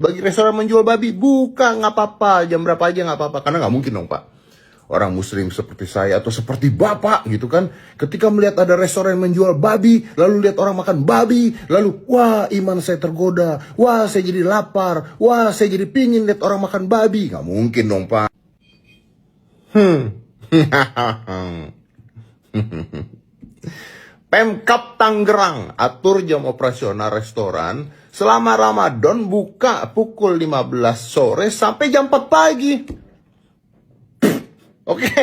Bagi restoran menjual babi, buka nggak apa-apa, jam berapa aja nggak apa-apa. Karena nggak mungkin dong Pak, orang muslim seperti saya atau seperti Bapak gitu kan, ketika melihat ada restoran menjual babi, lalu lihat orang makan babi, lalu wah iman saya tergoda, wah saya jadi lapar, wah saya jadi pingin lihat orang makan babi. Nggak mungkin dong Pak. Pemkab Tangerang atur jam operasional restoran selama Ramadan buka pukul 15 sore sampai jam 4 pagi. Oke,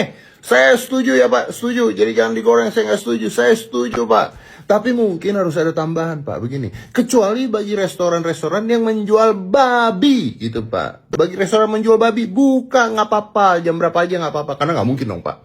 saya setuju ya Pak, setuju. Jadi jangan digoreng, saya nggak setuju. Saya setuju Pak. Tapi mungkin harus ada tambahan Pak, begini. Kecuali bagi restoran-restoran yang menjual babi gitu Pak. Bagi restoran menjual babi, buka nggak apa-apa, jam berapa aja nggak apa-apa. Karena nggak mungkin dong Pak,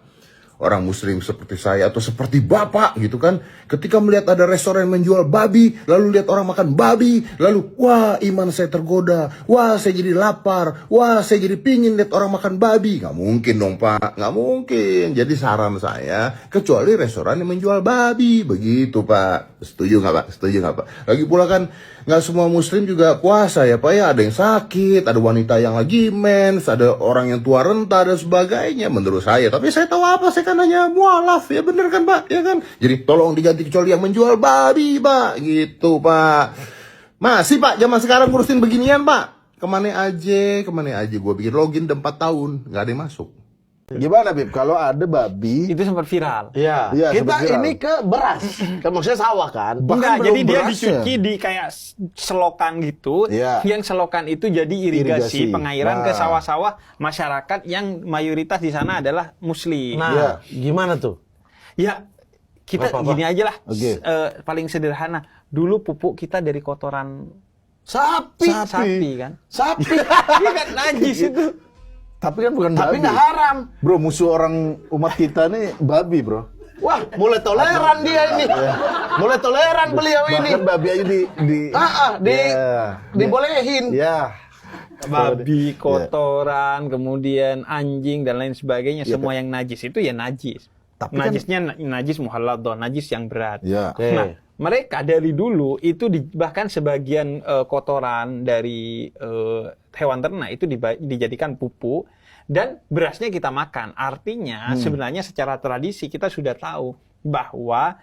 orang muslim seperti saya atau seperti Bapak gitu kan, ketika melihat ada restoran menjual babi, lalu lihat orang makan babi, lalu wah iman saya tergoda, wah saya jadi lapar, wah saya jadi pingin lihat orang makan babi. Nggak mungkin dong Pak, nggak mungkin. Jadi saran saya, kecuali restoran yang menjual babi, begitu Pak. Setuju nggak Pak? Setuju nggak Pak? Lagi pula kan nggak semua muslim juga puasa ya Pak ya. Ada yang sakit, ada wanita yang lagi mens, ada orang yang tua renta dan sebagainya. Menurut saya, tapi saya tahu apa, saya kan hanya mualaf ya, bener kan Pak? Ya kan? Jadi tolong diganti kecuali yang menjual babi Pak, gitu Pak. Masih Pak, zaman sekarang ngurusin beginian Pak. Kemana aja gue bikin login udah 4 tahun, nggak ada yang masuk. Gimana Bib, kalau ada babi? Itu sempat viral. Iya, Iya, kita sempat viral. ini ke beras. Kan maksudnya sawah kan? Enggak, belum jadi dia berasnya. dicuci di kayak selokan gitu. Iya. Yang selokan itu jadi irigasi, Irigasi. pengairan Nah. ke sawah-sawah masyarakat yang mayoritas di sana adalah muslim. Nah, Iya. gimana tuh? Ya, kita Apa-apa? gini aja lah. Oke. Paling sederhana. Dulu pupuk kita dari kotoran Sapi. sapi kan. Sapi. Dia kan najis itu. Tapi kan bukan Tapi babi. nggak haram. Bro, musuh orang umat kita nih babi, bro. Wah, mulai toleran dia ini. Mulai toleran beliau ini. Bahkan babi aja Dibolehin. Ya. Babi, kotoran, kemudian anjing dan lain sebagainya, semua yang najis itu ya najis. Tapi kan- Najisnya najis muhalladhah, najis yang berat. Ya. Oke. Nah, mereka dari dulu itu bahkan sebagian kotoran dari hewan ternak itu dijadikan pupuk dan berasnya kita makan. Artinya sebenarnya secara tradisi kita sudah tahu bahwa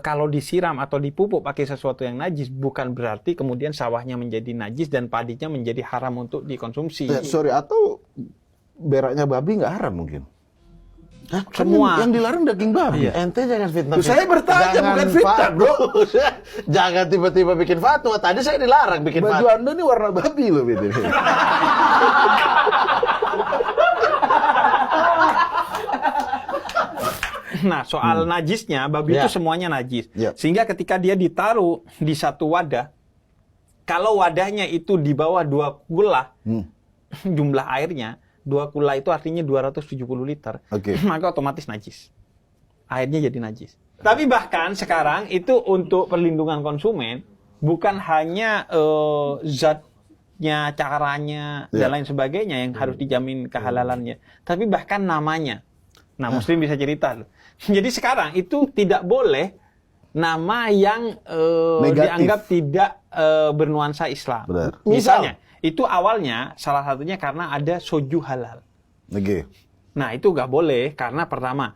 kalau disiram atau dipupuk pakai sesuatu yang najis bukan berarti kemudian sawahnya menjadi najis dan padinya menjadi haram untuk dikonsumsi. Sorry, atau beraknya babi nggak haram mungkin? Hah? Kan Semua. yang dilarang daging babi. Ente jangan fitnah. Loh, saya bertanya, bukan fitnah, bro. Jangan tiba-tiba bikin fatwa. Tadi saya dilarang bikin Baju fatwa. Anda ini warna babi loh, gitu. Nah, soal najisnya, babi Ya. itu semuanya najis. Ya. Sehingga ketika dia ditaruh di satu wadah, kalau wadahnya itu di bawah 2 kula jumlah airnya, 2 kula itu artinya 270 liter, Oke. maka otomatis najis. Airnya jadi najis. Tapi bahkan sekarang itu untuk perlindungan konsumen, bukan hanya zatnya, caranya, Ya. dan lain sebagainya yang harus dijamin kehalalannya, tapi bahkan namanya. Nah, Muslim bisa cerita loh. Jadi sekarang itu tidak boleh nama yang Negatif. dianggap tidak bernuansa Islam. Benar. Misalnya, itu awalnya salah satunya karena ada soju halal. Oke. Nah, itu nggak boleh karena pertama,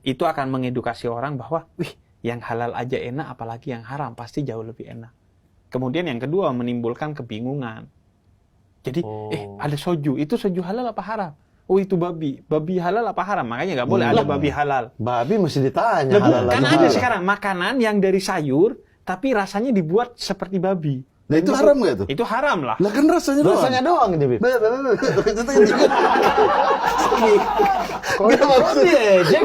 itu akan mengedukasi orang bahwa, wih, yang halal aja enak, apalagi yang haram, pasti jauh lebih enak. Kemudian yang kedua, menimbulkan kebingungan. Jadi, ada soju, itu soju halal apa haram? Oh, itu babi halal apa haram? Makanya nggak boleh ada babi halal. Babi mesti ditanya. Lah, halal kan atau ada haram. sekarang makanan yang dari sayur, tapi rasanya dibuat seperti babi. Nah, itu haram nggak tuh? Itu haram lah. Lah kan rasanya doang. Rasanya doang ini, Bib. Gimana diejek?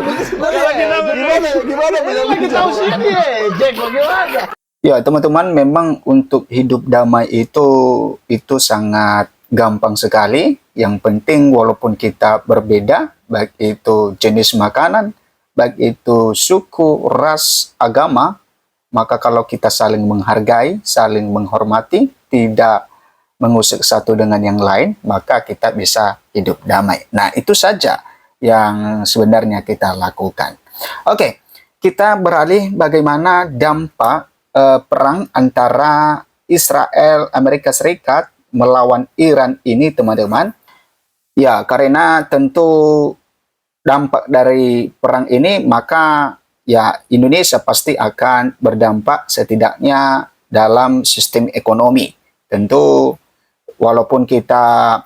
Gimana? Lagi tahu sih diejek bagaimana? Ya, teman-teman, memang untuk hidup damai itu sangat gampang sekali. Yang penting walaupun kita berbeda, baik itu jenis makanan, baik itu suku, ras, agama, maka kalau kita saling menghargai, saling menghormati, tidak mengusik satu dengan yang lain, maka kita bisa hidup damai. Nah, itu saja yang sebenarnya kita lakukan. Oke, kita beralih bagaimana dampak perang antara Israel, Amerika Serikat melawan Iran ini, teman-teman, ya karena tentu dampak dari perang ini, maka ya Indonesia pasti akan berdampak setidaknya dalam sistem ekonomi. Tentu walaupun kita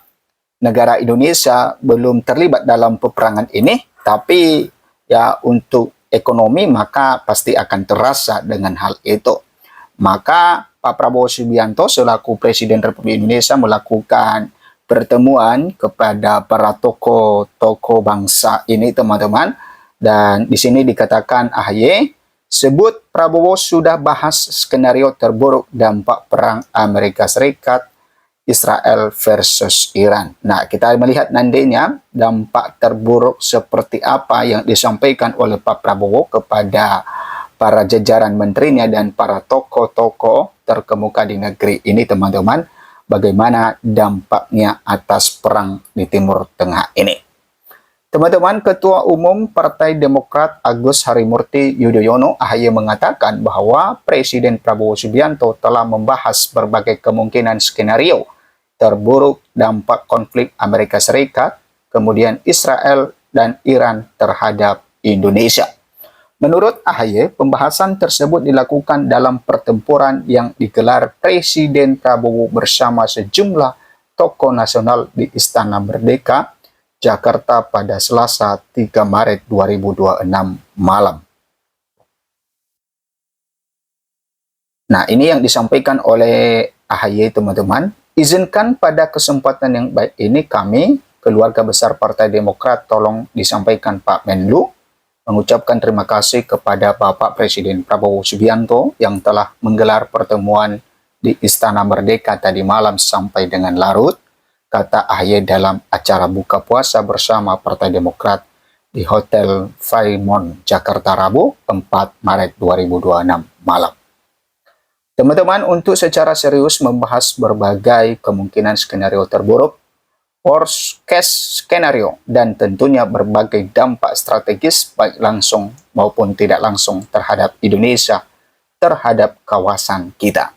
negara Indonesia belum terlibat dalam peperangan ini, tapi ya untuk ekonomi maka pasti akan terasa dengan hal itu. Maka Pak Prabowo Subianto selaku Presiden Republik Indonesia melakukan pertemuan kepada para tokoh-tokoh bangsa ini, teman-teman. Dan di sini dikatakan AHY sebut Prabowo sudah bahas skenario terburuk dampak perang Amerika Serikat Israel versus Iran. Nah, kita melihat nantinya dampak terburuk seperti apa yang disampaikan oleh Pak Prabowo kepada para jajaran menterinya dan para tokoh-tokoh terkemuka di negeri ini, teman-teman. Bagaimana dampaknya atas perang di Timur Tengah ini. Teman-teman, Ketua Umum Partai Demokrat Agus Harimurti Yudhoyono AHY mengatakan bahwa Presiden Prabowo Subianto telah membahas berbagai kemungkinan skenario terburuk dampak konflik Amerika Serikat, kemudian Israel dan Iran terhadap Indonesia. Menurut AHY, pembahasan tersebut dilakukan dalam pertempuran yang digelar Presiden Prabowo bersama sejumlah tokoh nasional di Istana Merdeka, Jakarta pada Selasa 3 Maret 2026 malam. Nah, ini yang disampaikan oleh AHY, teman-teman. Izinkan pada kesempatan yang baik ini kami, keluarga besar Partai Demokrat, tolong disampaikan Pak Menlu, mengucapkan terima kasih kepada Bapak Presiden Prabowo Subianto yang telah menggelar pertemuan di Istana Merdeka tadi malam sampai dengan larut, kata AHY dalam acara buka puasa bersama Partai Demokrat di Hotel Fairmont, Jakarta, Rabu 4 Maret 2026 malam. Teman-teman, untuk secara serius membahas berbagai kemungkinan skenario terburuk, worst case skenario, dan tentunya berbagai dampak strategis baik langsung maupun tidak langsung terhadap Indonesia, terhadap kawasan kita.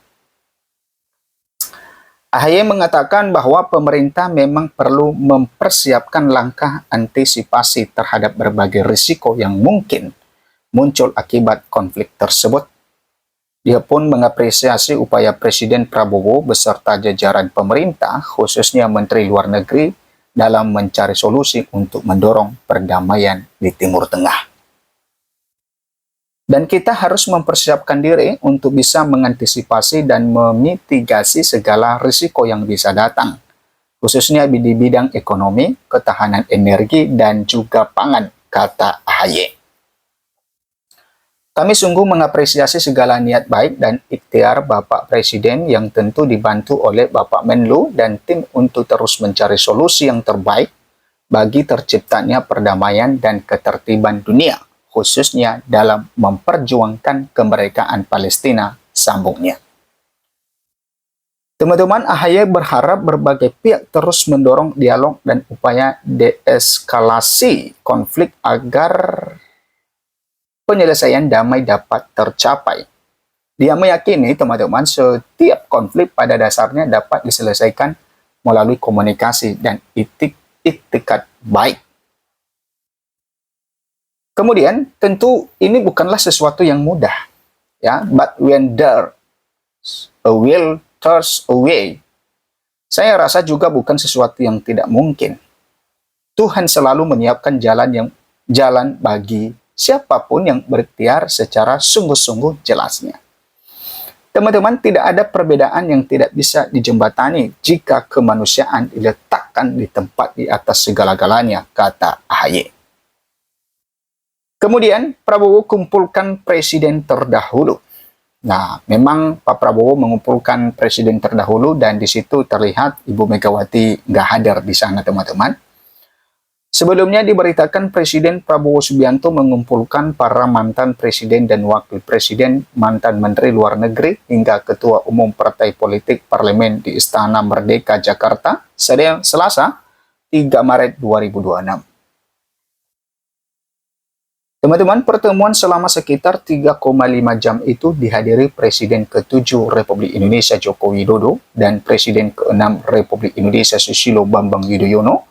AHY mengatakan bahwa pemerintah memang perlu mempersiapkan langkah antisipasi terhadap berbagai risiko yang mungkin muncul akibat konflik tersebut. Dia pun mengapresiasi upaya Presiden Prabowo beserta jajaran pemerintah, khususnya Menteri Luar Negeri, dalam mencari solusi untuk mendorong perdamaian di Timur Tengah. Dan kita harus mempersiapkan diri untuk bisa mengantisipasi dan memitigasi segala risiko yang bisa datang, khususnya di bidang ekonomi, ketahanan energi, dan juga pangan, kata AHY. Kami sungguh mengapresiasi segala niat baik dan ikhtiar Bapak Presiden yang tentu dibantu oleh Bapak Menlu dan tim untuk terus mencari solusi yang terbaik bagi terciptanya perdamaian dan ketertiban dunia, khususnya dalam memperjuangkan kemerdekaan Palestina, sambungnya. Teman-teman, AHY berharap berbagai pihak terus mendorong dialog dan upaya deeskalasi konflik agar penyelesaian damai dapat tercapai. Dia meyakini, teman-teman, setiap konflik pada dasarnya dapat diselesaikan melalui komunikasi dan itikat baik. Kemudian, tentu ini bukanlah sesuatu yang mudah, ya. But when there's a will, there's a way. Saya rasa juga bukan sesuatu yang tidak mungkin. Tuhan selalu menyiapkan jalan bagi siapapun yang berikhtiar secara sungguh-sungguh jelasnya. Teman-teman, tidak ada perbedaan yang tidak bisa dijembatani jika kemanusiaan diletakkan di tempat di atas segala-galanya, kata AHY. Kemudian, Prabowo kumpulkan presiden terdahulu. Nah, memang Pak Prabowo mengumpulkan presiden terdahulu dan di situ terlihat Ibu Megawati nggak hadir di sana, teman-teman. Sebelumnya diberitakan Presiden Prabowo Subianto mengumpulkan para mantan presiden dan wakil presiden, mantan menteri luar negeri, hingga ketua umum partai politik parlemen di Istana Merdeka Jakarta, Selasa 3 Maret 2026. Teman-teman, pertemuan selama sekitar 3,5 jam itu dihadiri Presiden ke-7 Republik Indonesia Joko Widodo dan Presiden ke-6 Republik Indonesia Susilo Bambang Yudhoyono,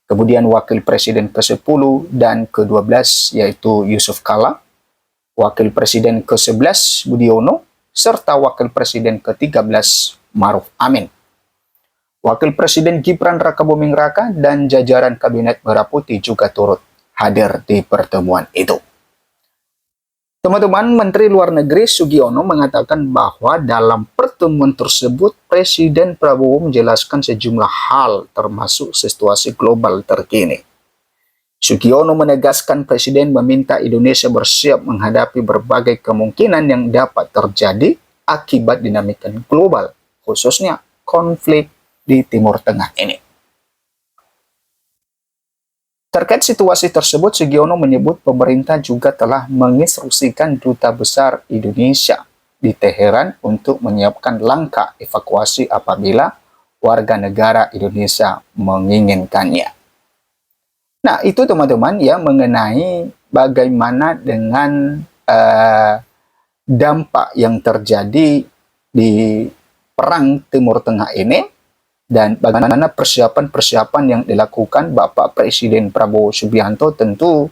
kemudian Wakil Presiden ke-10 dan ke-12 yaitu Yusuf Kala, Wakil Presiden ke-11 Budiono, serta Wakil Presiden ke-13 Maruf Amin. Wakil Presiden Gibran Rakabuming Raka dan jajaran Kabinet Merah Putih juga turut hadir di pertemuan itu. Teman-teman, Menteri Luar Negeri Sugiono mengatakan bahwa dalam pertemuan tersebut Presiden Prabowo menjelaskan sejumlah hal termasuk situasi global terkini. Sugiono menegaskan Presiden meminta Indonesia bersiap menghadapi berbagai kemungkinan yang dapat terjadi akibat dinamika global, khususnya konflik di Timur Tengah ini. Terkait situasi tersebut, Sugiono menyebut pemerintah juga telah menginstruksikan Duta Besar Indonesia di Teheran untuk menyiapkan langkah evakuasi apabila warga negara Indonesia menginginkannya. Nah, itu teman-teman ya mengenai bagaimana dengan dampak yang terjadi di perang Timur Tengah ini, dan bagaimana persiapan-persiapan yang dilakukan Bapak Presiden Prabowo Subianto. Tentu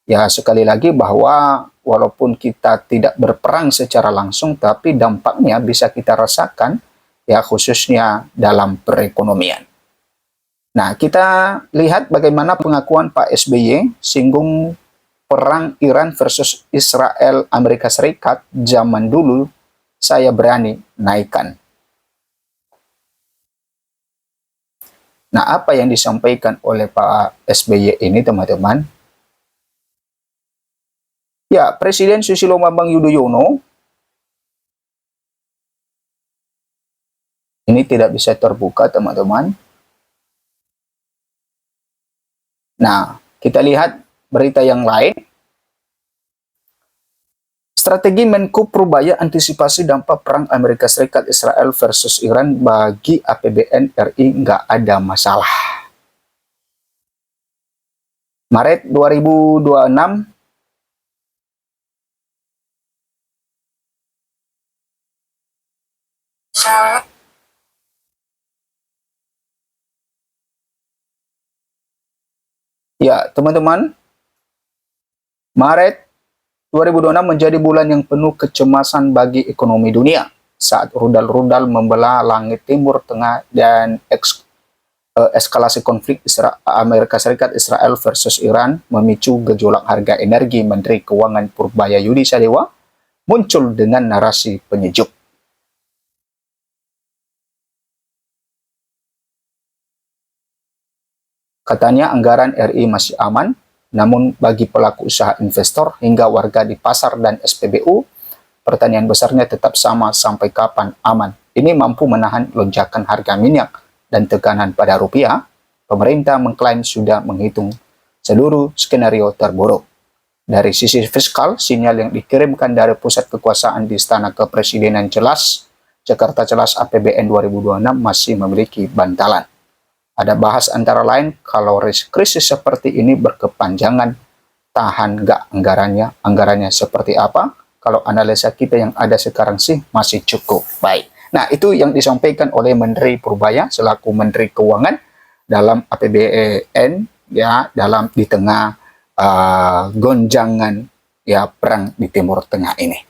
ya sekali lagi bahwa walaupun kita tidak berperang secara langsung, tapi dampaknya bisa kita rasakan ya khususnya dalam perekonomian. Nah, kita lihat bagaimana pengakuan Pak SBY singgung perang Iran versus Israel Amerika Serikat zaman dulu saya berani naikkan. Nah, apa yang disampaikan oleh Pak SBY ini, teman-teman? Ya, Presiden Susilo Bambang Yudhoyono ini tidak bisa terbuka, teman-teman. Nah, kita lihat berita yang lain. Strategi Menko Perbaya antisipasi dampak perang Amerika Serikat Israel versus Iran bagi APBN RI nggak ada masalah. Maret 2026, ya teman-teman, Maret 2026 menjadi bulan yang penuh kecemasan bagi ekonomi dunia saat rudal-rudal membelah langit Timur Tengah dan eskalasi konflik Amerika Serikat Israel versus Iran memicu gejolak harga energi. Menteri Keuangan Purbaya Yudi Sadewa muncul dengan narasi penyejuk. Katanya anggaran RI masih aman, namun bagi pelaku usaha, investor, hingga warga di pasar dan SPBU, pertanyaan besarnya tetap sama, sampai kapan aman? Ini mampu menahan lonjakan harga minyak dan tekanan pada rupiah. Pemerintah mengklaim sudah menghitung seluruh skenario terburuk. Dari sisi fiskal, sinyal yang dikirimkan dari pusat kekuasaan di Istana Kepresidenan jelas, Jakarta Jelas APBN 2026 masih memiliki bantalan. Ada bahas antara lain, kalau krisis seperti ini berkepanjangan, tahan nggak anggarannya seperti apa? Kalau analisa kita yang ada sekarang sih masih cukup baik. Nah, itu yang disampaikan oleh Menteri Purbaya selaku Menteri Keuangan dalam APBN ya, di tengah gonjangan ya perang di Timur Tengah ini.